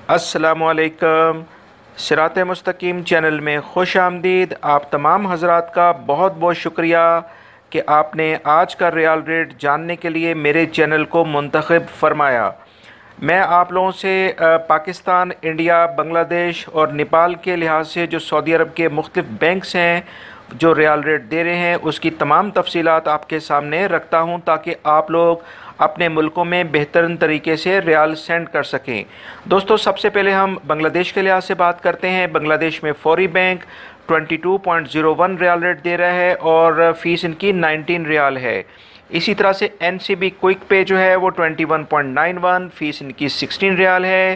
अस्सलामुअलैकुम। सिराते मुस्तकीम चैनल में खुश आमदीद। आप तमाम हजरात का बहुत बहुत शुक्रिया कि आपने आज का रियल रेट जानने के लिए मेरे चैनल को मुंतखब फरमाया। मैं आप लोगों से पाकिस्तान, इंडिया, बांग्लादेश और नेपाल के लिहाज से जो सऊदी अरब के मुख्तलिफ बैंक्स हैं जो रियल रेट दे रहे हैं उसकी तमाम तफसीलात आपके सामने रखता हूं ताकि आप लोग अपने मुल्कों में बेहतरीन तरीके से रियाल सेंड कर सकें। दोस्तों, सबसे पहले हम बांग्लादेश के लिहाज से बात करते हैं। बांग्लादेश में फौरी बैंक 22.01 रियाल रेट दे रहा है और फ़ीस इनकी 19 रियाल है। इसी तरह से NCB क्विक पे जो है वो 21.91, फ़ीस इनकी 16 रियाल है।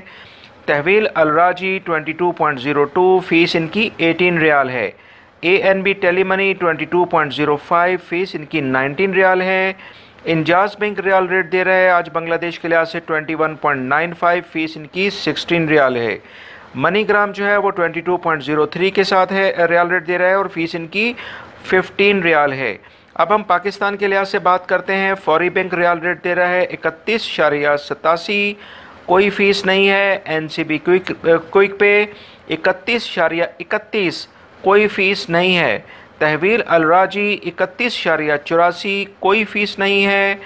तहवील अलराजी 22.02, फ़ीस इनकी 18 रियाल है। ANB टेलीमनी 22.05, फ़ीस इनकी 19 रियाल है। इंजाज बैंक रियाल रेट दे रहा है आज बांग्लादेश के लिहाज से 21.95, फ़ीस इनकी 16 रियाल है। मनीग्राम जो है वो 22.03 के साथ है रियाल रेट दे रहा है और फ़ीस इनकी 15 रियाल है। अब हम पाकिस्तान के लिहाज से बात करते हैं। फौरी बैंक रियाल रेट दे रहा है 31.87, कोई फ़ीस नहीं है। NCB क्विक पे 31.31, कोई फ़ीस नहीं है। तहवील अलराजी 31.84, कोई फ़ीस नहीं है।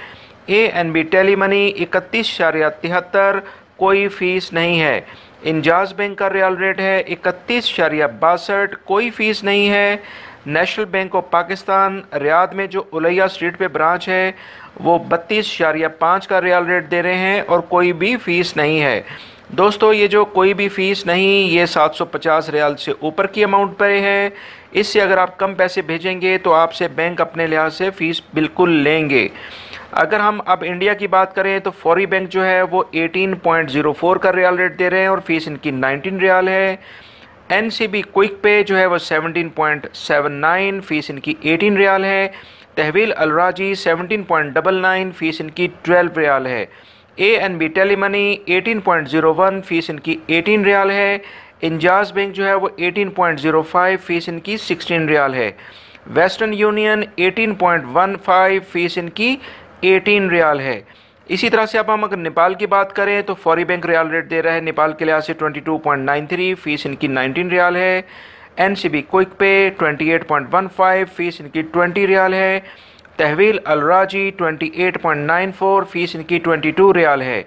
ANB टेलीमनी 31.73, कोई फ़ीस नहीं है। इंजाज बैंक का रियाल रेट है 31.62, कोई फ़ीस नहीं है। National bank of Pakistan Riyadh में जो उलैया स्ट्रीट पे ब्रांच है वो 32.5 का रियाल रेट दे रहे हैं और कोई भी फ़ीस नहीं है। दोस्तों, ये जो कोई भी फ़ीस नहीं, ये 750 रियाल से ऊपर की अमाउंट पर है। इससे अगर आप कम पैसे भेजेंगे तो आपसे बैंक अपने लिहाज से फ़ीस बिल्कुल लेंगे। अगर हम अब इंडिया की बात करें तो फौरी बैंक जो है वो 18.04 का रियाल रेट दे रहे हैं और फ़ीस इनकी 19 रियाल है। NCB क्विक पे जो है वो 17.79, फ़ीस इनकी 18 रियाल है। तहवील अलराजी 17.99, फ़ीस इनकी 12 रियाल है। ANB टेलीमनी 18.01, फ़ीस इनकी 18 रियाल है। इंजाज बैंक जो है वो 18.05, फ़ीस इनकी 16 रियाल है। वेस्टर्न यूनियन 18.15, फ़ीस इनकी 18 रियाल है। इसी तरह से अब हम अगर नेपाल की बात करें तो फौरी बैंक रियाल रेट दे रहा है नेपाल के लिहाज से 22.93, फ़ीस इनकी 19 रियाल है। NCB क्विक पे 28.15, फ़ीस इनकी 20 रियाल है। तहवील अलराजी 28.94, फ़ीस इनकी 22 रियाल है।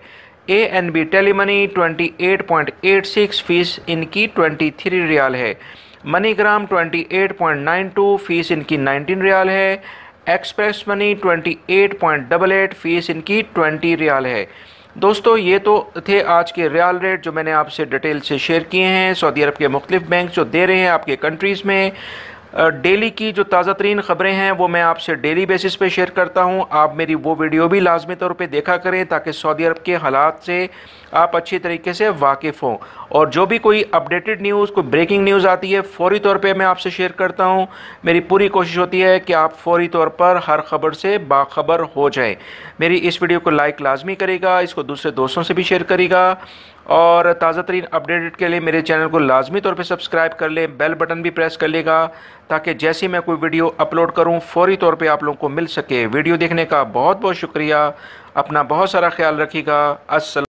ANB टेलीमनी 28.86, फ़ीस इनकी 23 रियाल है। मनीग्राम 28.92, फ़ीस इनकी 19 रियाल है। एक्सप्रेस मनी 28.88, फ़ीस इनकी 20 रियाल है। दोस्तों, ये तो थे आज के रियाल रेट जो मैंने आपसे डिटेल से शेयर किए हैं। सऊदी अरब के मुख्तलिफ बैंक जो दे रहे हैं आपके कंट्रीज़ में। डेली की जो ताज़ा तरीन ख़बरें हैं वो मैं आपसे डेली बेसिस पे शेयर करता हूं। आप मेरी वो वीडियो भी लाजमी तौर पे देखा करें ताकि सऊदी अरब के हालात से आप अच्छी तरीके से वाकिफ़ हों और जो भी कोई अपडेटेड न्यूज़, कोई ब्रेकिंग न्यूज़ आती है फ़ौरी तौर पे मैं आपसे शेयर करता हूं। मेरी पूरी कोशिश होती है कि आप फ़ौरी तौर पर हर ख़बर से बाखबर हो जाएँ। मेरी इस वीडियो को लाइक लाजमी करेगा, इसको दूसरे दोस्तों से भी शेयर करेगा और ताज़ा तरीन अपडेट के लिए मेरे चैनल को लाजमी तौर पे सब्सक्राइब कर लें, बेल बटन भी प्रेस कर लेगा ताकि जैसे मैं कोई वीडियो अपलोड करूं फ़ौरी तौर पे आप लोगों को मिल सके। वीडियो देखने का बहुत बहुत शुक्रिया। अपना बहुत सारा ख्याल रखिएगा। अस्सलाम।